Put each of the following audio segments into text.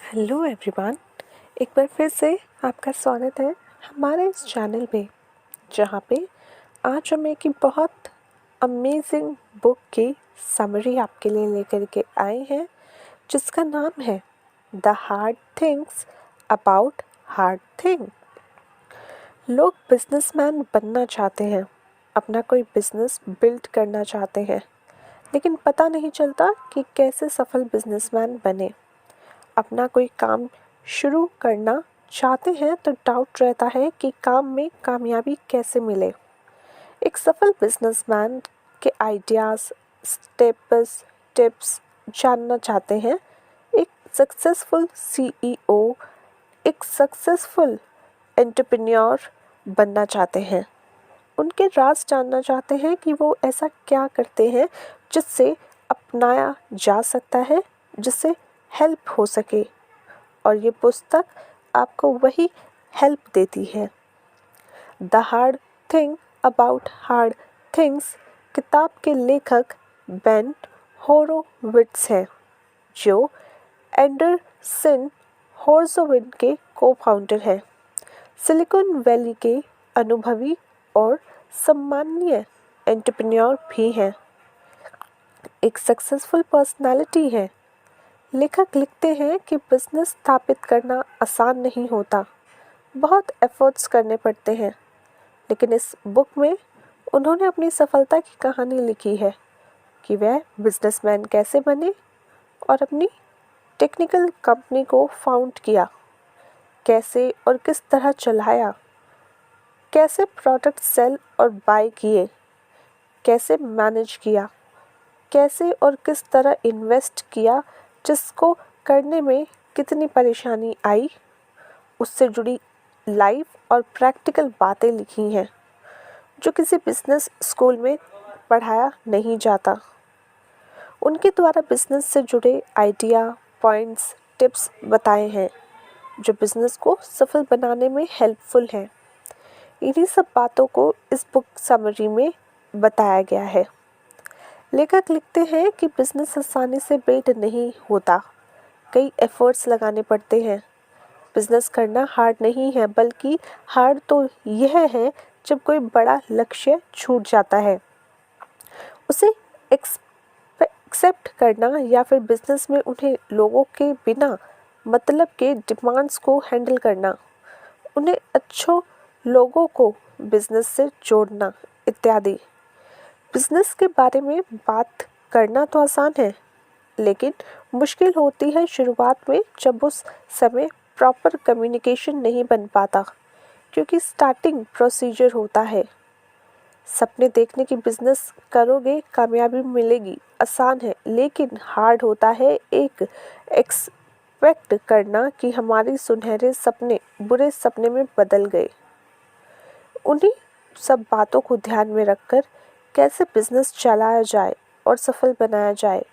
Hello everyone. एक बार फिर से आपका स्वागत है हमारे इस चैनल पे, जहाँ पे आज हम एक बहुत अमेजिंग बुक की समरी आपके लिए लेकर के आए हैं, जिसका नाम है the hard things about hard thing. लोग बिजनेसमैन बनना चाहते हैं, अपना कोई बिजनेस बिल्ड करना चाहते हैं, लेकिन पता नहीं चलता कि कैसे सफल बिजनेसमैन बने। अपना कोई काम शुरू करना चाहते हैं तो डाउट रहता है कि काम में कामयाबी कैसे मिले। एक सफल बिजनेसमैन के आइडियाज़, स्टेप्स, टिप्स जानना चाहते हैं। एक सक्सेसफुल सीईओ, एक सक्सेसफुल एंटरप्रेन्योर बनना चाहते हैं। उनके राज जानना चाहते हैं कि वो ऐसा क्या करते हैं जिससे अपनाया जा सकता है, जिससे हेल्प हो सके। और ये पुस्तक आपको वही हेल्प देती है। The hard thing about hard things किताब के लेखक बेन होरोविट्स हैं, जो एंडरसन होर्जोविन के को-फाउंडर हैं। सिलिकॉन वैली के अनुभवी और सम्माननीय एंटरप्रेन्योर भी हैं। एक सक्सेसफुल पर्सनालिटी है। लेखक लिखते हैं कि बिजनेस स्थापित करना आसान नहीं होता, बहुत एफर्ट्स करने पड़ते हैं। लेकिन इस बुक में उन्होंने अपनी सफलता की कहानी लिखी है कि वह बिजनेसमैन कैसे बने और अपनी टेक्निकल कंपनी को फाउंड किया, कैसे और किस तरह चलाया, कैसे प्रोडक्ट सेल और बाय किए, कैसे मैनेज किया, कैसे और किस तरह इन्वेस्ट किया, जिसको करने में कितनी परेशानी आई। उससे जुड़ी लाइव और प्रैक्टिकल बातें लिखी हैं जो किसी बिजनेस स्कूल में पढ़ाया नहीं जाता। उनके द्वारा बिजनेस से जुड़े आइडिया, पॉइंट्स, टिप्स बताए हैं जो बिजनेस को सफल बनाने में हेल्पफुल हैं। इन्हीं सब बातों को इस बुक समरी में बताया गया है। लेखक लिखते हैं कि बिजनेस आसानी से बिल्ड नहीं होता, कई एफर्ट्स लगाने पड़ते हैं। बिजनेस करना हार्ड नहीं है, बल्कि हार्ड तो यह है जब कोई बड़ा लक्ष्य छूट जाता है, उसे एक्सेप्ट करना, या फिर बिजनेस में उन्हें लोगों के बिना मतलब के डिमांड्स को हैंडल करना, उन्हें अच्छों लोगों को बिजनेस से जोड़ना इत्यादि। बिजनेस के बारे में बात करना तो आसान है, लेकिन मुश्किल होती है शुरुआत में, जब उस समय प्रॉपर कम्युनिकेशन नहीं बन पाता, क्योंकि स्टार्टिंग प्रोसीजर होता है। सपने देखने की बिजनेस करोगे, कामयाबी मिलेगी, आसान है, लेकिन हार्ड होता है एक एक्सपेक्ट करना कि हमारे सुनहरे सपने बुरे सपने में बदल गए। उन्हीं सब बातों को ध्यान में रखकर कैसे बिजनेस चलाया जाए और सफल बनाया जाए,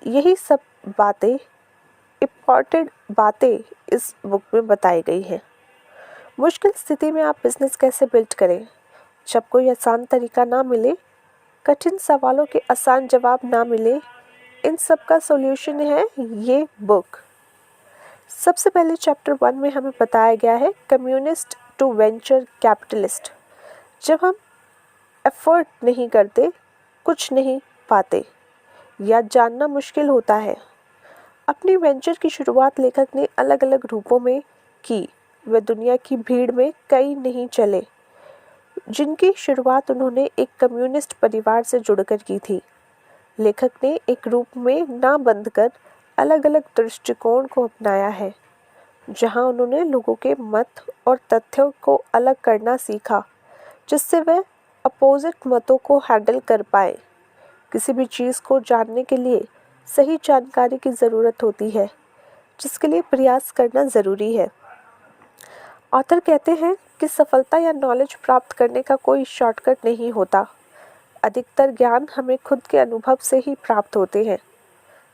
यही सब बातें, इम्पॉर्टेंट बातें इस बुक में बताई गई हैं। मुश्किल स्थिति में आप बिजनेस कैसे बिल्ड करें, जब कोई आसान तरीका ना मिले, कठिन सवालों के आसान जवाब ना मिले, इन सब का सॉल्यूशन है ये बुक। सबसे पहले चैप्टर 1 में हमें बताया गया है कम्युनिस्ट टू वेंचर कैपिटलिस्ट। जब हम एफर्ट नहीं करते, कुछ नहीं पाते या जानना मुश्किल होता है। अपनी वेंचर की शुरुआत लेखक ने अलग अलग रूपों में की। वे दुनिया की भीड़ में कई नहीं चले, जिनकी शुरुआत उन्होंने एक कम्युनिस्ट परिवार से जुड़कर की थी। लेखक ने एक रूप में ना बंद कर अलग अलग दृष्टिकोण को अपनाया है, जहां उन्होंने लोगों के मत और तथ्यों को अलग करना सीखा, जिससे वे अपोजिट मतों को हैंडल कर पाए। किसी भी चीज़ को जानने के लिए सही जानकारी की ज़रूरत होती है, जिसके लिए प्रयास करना ज़रूरी है। ऑथर कहते हैं कि सफलता या नॉलेज प्राप्त करने का कोई शॉर्टकट नहीं होता। अधिकतर ज्ञान हमें खुद के अनुभव से ही प्राप्त होते हैं।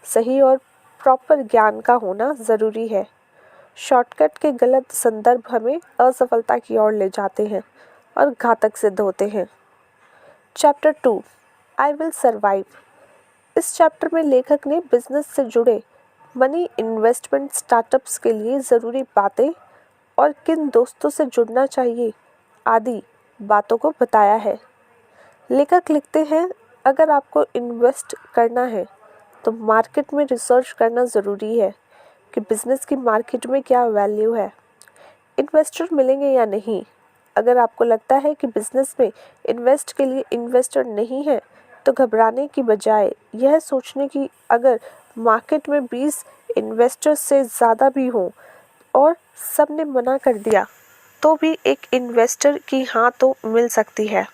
सही और प्रॉपर ज्ञान का होना ज़रूरी है। शॉर्टकट के गलत संदर्भ हमें असफलता की ओर ले जाते हैं और घातक सिद्ध होते हैं। Chapter 2 I will survive. इस चैप्टर में लेखक ने बिजनेस से जुड़े मनी इन्वेस्टमेंट स्टार्टअप्स के लिए ज़रूरी बातें और किन दोस्तों से जुड़ना चाहिए आदि बातों को बताया है। लेखक लिखते हैं, अगर आपको इन्वेस्ट करना है तो मार्केट में रिसर्च करना ज़रूरी है कि बिज़नेस की मार्केट में क्या वैल्यू है, इन्वेस्टर मिलेंगे या नहीं। अगर आपको लगता है कि बिज़नेस में इन्वेस्ट के लिए इन्वेस्टर नहीं है तो घबराने की बजाय यह सोचने की अगर मार्केट में 20 इन्वेस्टर्स से ज़्यादा भी हों और सब ने मना कर दिया तो भी एक इन्वेस्टर की हाँ तो मिल सकती है।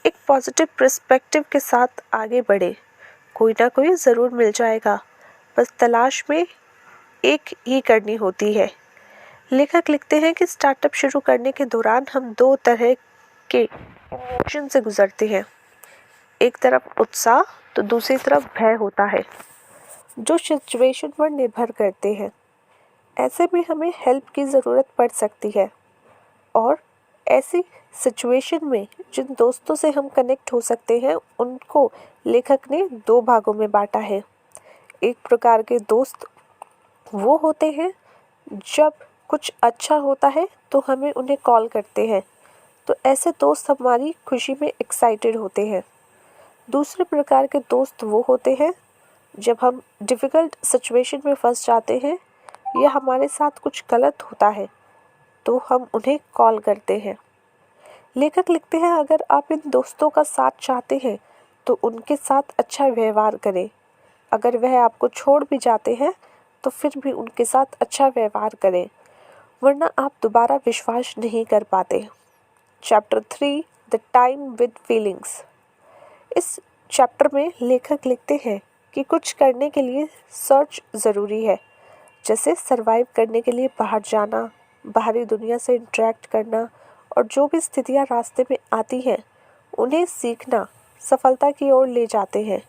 एक पॉजिटिव पर्सपेक्टिव के साथ आगे बढ़े, कोई ना कोई ज़रूर मिल जाएगा, बस तलाश में एक ही करनी होती है। लेखक लिखते हैं कि स्टार्टअप शुरू करने के दौरान हम दो तरह के इमोशन से गुजरते हैं। एक तरफ उत्साह तो दूसरी तरफ भय होता है, जो सिचुएशन पर निर्भर करते हैं। ऐसे में हमें हेल्प की ज़रूरत पड़ सकती है और ऐसी सिचुएशन में जिन दोस्तों से हम कनेक्ट हो सकते हैं उनको लेखक ने दो भागों में बांटा है। एक प्रकार के दोस्त वो होते हैं जब कुछ अच्छा होता है तो हमें उन्हें कॉल करते हैं, तो ऐसे दोस्त हमारी खुशी में एक्साइटेड होते हैं। दूसरे प्रकार के दोस्त वो होते हैं जब हम डिफ़िकल्ट सिचुएशन में फंस जाते हैं या हमारे साथ कुछ गलत होता है तो हम उन्हें कॉल करते हैं। लेखक लिखते हैं, अगर आप इन दोस्तों का साथ चाहते हैं तो उनके साथ अच्छा व्यवहार करें। अगर वह आपको छोड़ भी जाते हैं तो फिर भी उनके साथ अच्छा व्यवहार करें, वरना आप दोबारा विश्वास नहीं कर पाते। Chapter 3 the time with feelings. इस चैप्टर में लेखक लिखते हैं कि कुछ करने के लिए सर्च ज़रूरी है, जैसे सरवाइव करने के लिए बाहर जाना, बाहरी दुनिया से इंटरेक्ट करना और जो भी स्थितियाँ रास्ते में आती हैं उन्हें सीखना सफलता की ओर ले जाते हैं।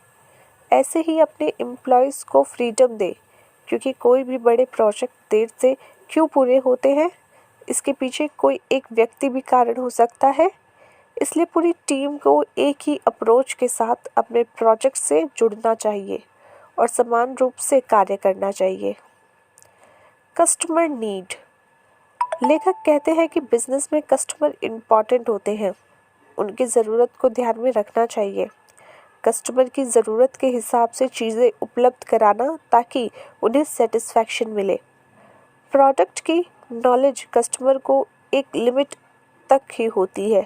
ऐसे ही अपने एम्प्लॉयज़ को फ्रीडम दे, क्योंकि कोई भी बड़े प्रोजेक्ट देर से क्यों पूरे होते हैं इसके पीछे कोई एक व्यक्ति भी कारण हो सकता है। इसलिए पूरी टीम को एक ही अप्रोच के साथ अपने प्रोजेक्ट से जुड़ना चाहिए और समान रूप से कार्य करना चाहिए। Customer need. लेखक कहते हैं कि बिजनेस में कस्टमर इम्पॉर्टेंट होते हैं, उनकी ज़रूरत को ध्यान में रखना चाहिए। कस्टमर की ज़रूरत के हिसाब से चीज़ें उपलब्ध कराना ताकि उन्हें सेटिस्फैक्शन मिले। प्रोडक्ट की नॉलेज कस्टमर को एक लिमिट तक ही होती है,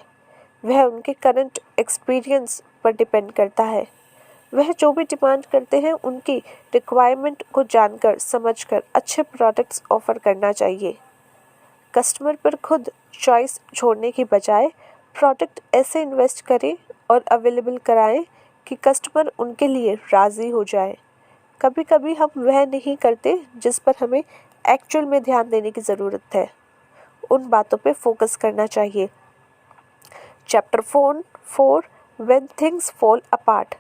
वह उनके करंट एक्सपीरियंस पर डिपेंड करता है। वह जो भी डिमांड करते हैं उनकी रिक्वायरमेंट को जानकर समझकर अच्छे प्रोडक्ट्स ऑफर करना चाहिए। कस्टमर पर खुद चॉइस छोड़ने की बजाय प्रोडक्ट ऐसे इन्वेस्ट करें और अवेलेबल कराएं कि कस्टमर उनके लिए राज़ी हो जाए। कभी कभी हम वह नहीं करते जिस पर हमें एक्चुअल में ध्यान देने की ज़रूरत है, उन बातों पे फोकस करना चाहिए। Chapter 4 when things fall apart.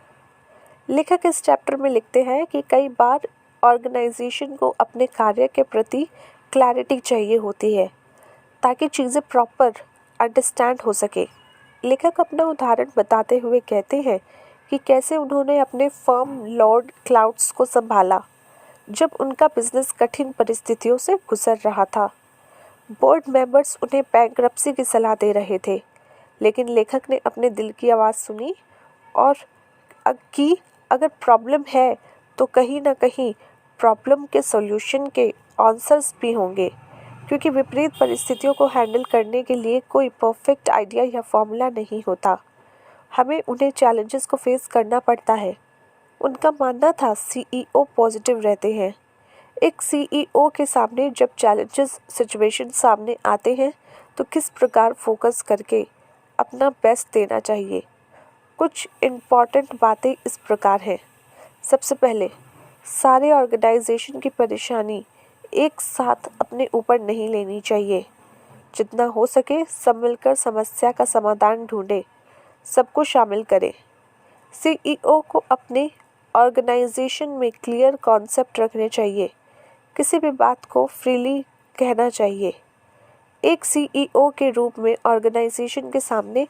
लेखक इस चैप्टर में लिखते हैं कि कई बार ऑर्गेनाइजेशन को अपने कार्य के प्रति क्लैरिटी चाहिए होती है ताकि चीज़ें प्रॉपर अंडरस्टैंड हो सके। लेखक अपना उदाहरण बताते हुए कहते हैं कि कैसे उन्होंने अपने फर्म लॉर्ड क्लाउड्स को संभाला जब उनका बिजनेस कठिन परिस्थितियों से गुजर रहा था। बोर्ड मेंबर्स उन्हें बैंकरप्सी की सलाह दे रहे थे, लेकिन लेखक ने अपने दिल की आवाज़ सुनी और कि अगर प्रॉब्लम है तो कहीं ना कहीं प्रॉब्लम के सॉल्यूशन के आंसर्स भी होंगे, क्योंकि विपरीत परिस्थितियों को हैंडल करने के लिए कोई परफेक्ट आइडिया या फॉर्मूला नहीं होता। हमें उन्हें चैलेंजेस को फेस करना पड़ता है। उनका मानना था सीईओ पॉजिटिव रहते हैं। एक सीईओ के सामने जब चैलेंजेस सिचुएशन सामने आते हैं तो किस प्रकार फोकस करके अपना बेस्ट देना चाहिए। कुछ इम्पॉर्टेंट बातें इस प्रकार हैं। सबसे पहले, सारे ऑर्गेनाइजेशन की परेशानी एक साथ अपने ऊपर नहीं लेनी चाहिए। जितना हो सके सब मिलकर समस्या का समाधान ढूंढें, सबको शामिल करें। सीईओ को अपने ऑर्गेनाइजेशन में क्लियर कॉन्सेप्ट रखने चाहिए, किसी भी बात को फ्रीली कहना चाहिए। एक सीईओ के रूप में ऑर्गेनाइजेशन के सामने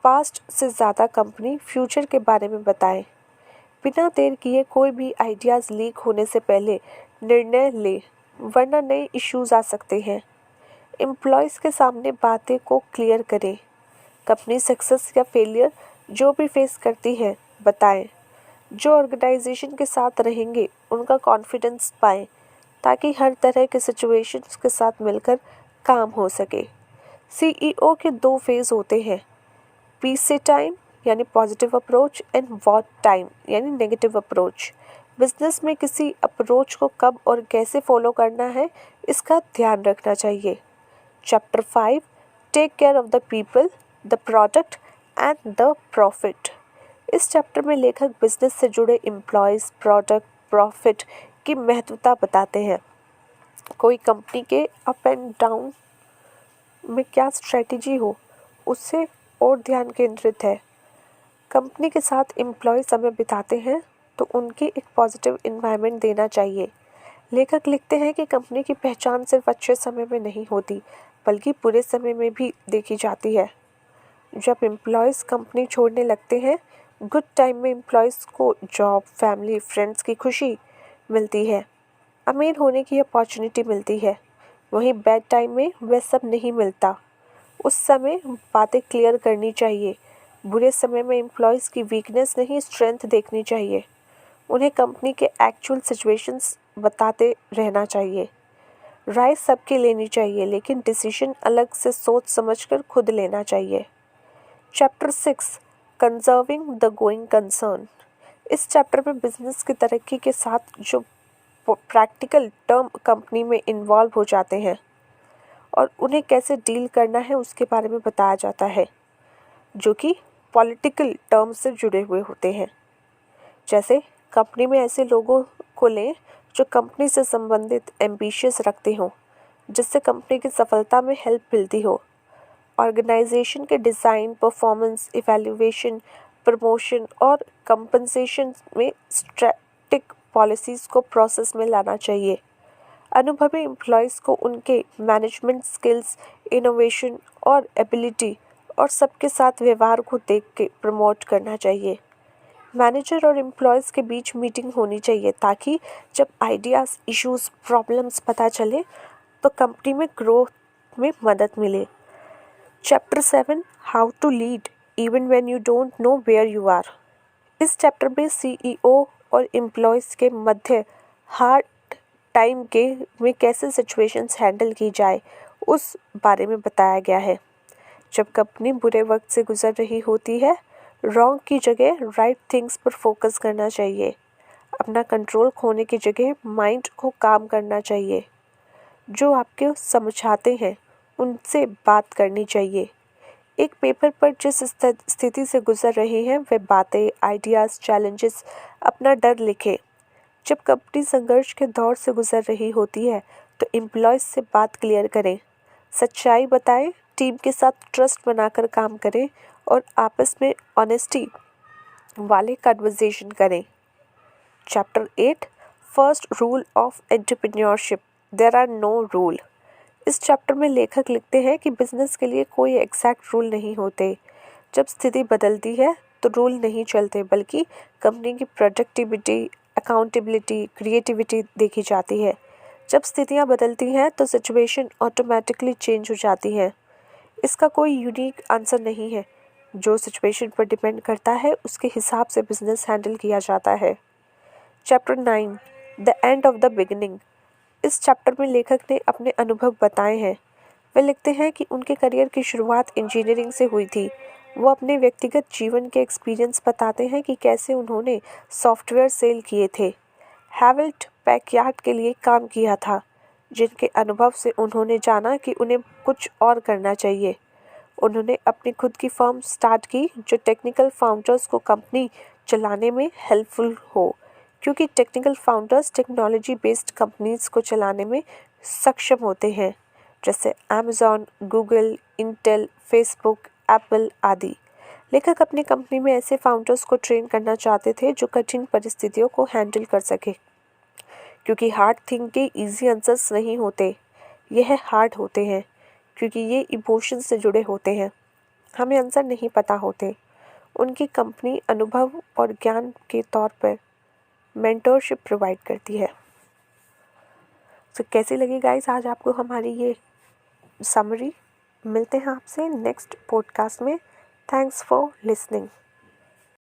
पास्ट से ज़्यादा कंपनी फ्यूचर के बारे में बताएं। बिना देर किए कोई भी आइडियाज़ लीक होने से पहले निर्णय ले, वरना नए इश्यूज आ सकते हैं। एम्प्लॉयज़ के सामने बातें को क्लियर करें। कंपनी सक्सेस या फेलियर जो भी फेस करती है बताएं। जो ऑर्गेनाइजेशन के साथ रहेंगे उनका कॉन्फिडेंस पाएं, ताकि हर तरह के सिचुएशंस के साथ मिलकर काम हो सके। सीईओ के 2 फेज होते हैं, पीसी टाइम यानी positive approach and what time यानी नेगेटिव अप्रोच। बिजनेस में किसी अप्रोच को कब और कैसे फॉलो करना है, इसका ध्यान रखना चाहिए। Chapter 5, take care of the people, the product and the profit. इस चैप्टर में लेखक बिजनेस से जुड़े एम्प्लॉयज़, प्रोडक्ट, प्रॉफिट की महत्वता बताते हैं। कोई कंपनी के अप एंड डाउन में क्या स्ट्रेटजी हो, उससे और ध्यान केंद्रित है। कंपनी के साथ एम्प्लॉय समय बिताते हैं तो उनकी एक पॉजिटिव इन्वायरमेंट देना चाहिए। लेखक लिखते हैं कि कंपनी की पहचान सिर्फ अच्छे समय में नहीं होती, बल्कि बुरे समय में भी देखी जाती है। जब एम्प्लॉयज़ कंपनी छोड़ने लगते हैं, गुड टाइम में एम्प्लॉयज़ को जॉब, फैमिली, फ्रेंड्स की खुशी मिलती है, अमीर होने की अपॉर्चुनिटी मिलती है। वहीं बैड टाइम में वह सब नहीं मिलता। उस समय बातें क्लियर करनी चाहिए। बुरे समय में एम्प्लॉयज़ की वीकनेस नहीं, स्ट्रेंथ देखनी चाहिए। उन्हें कंपनी के एक्चुअल सिचुएशंस बताते रहना चाहिए। राय सबकी लेनी चाहिए, लेकिन डिसीजन अलग से सोच समझकर खुद लेना चाहिए। Chapter 6, conserving the going concern. इस चैप्टर में बिजनेस की तरक्की के साथ जो प्रैक्टिकल टर्म कंपनी में इन्वॉल्व हो जाते हैं और उन्हें कैसे डील करना है उसके बारे में बताया जाता है, जो कि पॉलिटिकल टर्म से जुड़े हुए होते हैं। जैसे कंपनी में ऐसे लोगों को लें जो कंपनी से संबंधित एम्बिशियस रखते हों, जिससे कंपनी की सफलता में हेल्प मिलती हो। ऑर्गेनाइजेशन के डिज़ाइन, परफॉर्मेंस, इवैल्यूएशन, प्रमोशन और कंपनसेशन में स्ट्रैटेजिक पॉलिसीज़ को प्रोसेस में लाना चाहिए। अनुभवी एम्प्लॉयज़ को उनके मैनेजमेंट स्किल्स, इनोवेशन और एबिलिटी और सबके साथ व्यवहार को देख के प्रमोट करना चाहिए। मैनेजर और एम्प्लॉयज़ के बीच मीटिंग होनी चाहिए, ताकि जब आइडियाज़, इश्यूज़, प्रॉब्लम्स पता चले तो कंपनी में ग्रोथ में मदद मिले। Chapter 7, how to lead even when you don't know where you are. इस चैप्टर में सीईओ और एम्प्लॉयज़ के मध्य हार्ड टाइम के में कैसे सिचुएशंस हैंडल की जाए, उस बारे में बताया गया है। जब कंपनी बुरे वक्त से गुजर रही होती है, रॉन्ग की जगह राइट थिंग्स पर फोकस करना चाहिए। अपना कंट्रोल खोने की जगह माइंड को काम करना चाहिए। जो आपके समझाते हैं उनसे बात करनी चाहिए। एक पेपर पर जिस स्थिति से गुजर रहे हैं वह बातें, आइडियाज़, चैलेंजेस, अपना डर लिखें। जब कंपनी संघर्ष के दौर से गुजर रही होती है तो एम्प्लॉयज़ से बात क्लियर करें, सच्चाई बताएं, टीम के साथ ट्रस्ट बनाकर काम करें और आपस में ऑनेस्टी वाले कन्वर्सेशन करें। Chapter 8, first rule of entrepreneurship, there are no rule. इस चैप्टर में लेखक लिखते हैं कि बिजनेस के लिए कोई एग्जैक्ट रूल नहीं होते। जब स्थिति बदलती है तो रूल नहीं चलते, बल्कि कंपनी की प्रोडक्टिविटी, अकाउंटेबिलिटी, क्रिएटिविटी देखी जाती है। जब स्थितियां बदलती हैं तो सिचुएशन ऑटोमेटिकली चेंज हो जाती है। इसका कोई यूनिक आंसर नहीं है। जो सिचुएशन पर डिपेंड करता है उसके हिसाब से बिजनेस हैंडल किया जाता है। Chapter 9, the end of the beginning. इस चैप्टर में लेखक ने अपने अनुभव बताए हैं। वे लिखते हैं कि उनके करियर की शुरुआत इंजीनियरिंग से हुई थी। वो अपने व्यक्तिगत जीवन के एक्सपीरियंस बताते हैं कि कैसे उन्होंने सॉफ्टवेयर सेल किए थे, हैवल्ट पैकयार्ड के लिए काम किया था, जिनके अनुभव से उन्होंने जाना कि उन्हें कुछ और करना चाहिए। उन्होंने अपनी खुद की फर्म स्टार्ट की जो टेक्निकल फाउंडर्स को कंपनी चलाने में हेल्पफुल हो, क्योंकि technical founders technology based companies को चलाने में सक्षम होते हैं, जैसे Amazon, Google, Intel, Facebook, Apple आदि। लेखक अपनी कंपनी में ऐसे फाउंडर्स को ट्रेन करना चाहते थे जो कठिन परिस्थितियों को हैंडल कर सके, क्योंकि हार्ड थिंग के इजी आंसर्स नहीं होते, यह हार्ड होते हैं क्योंकि ये इमोशन से जुड़े होते हैं। हमें आंसर नहीं पता होते। उनकी कंपनी अनुभव और ज्ञान के तौर पर मेंटरशिप प्रोवाइड करती है। तो कैसी लगी गाइस आज आपको हमारी ये समरी। मिलते हैं आपसे नेक्स्ट पॉडकास्ट में। Thanks for listening.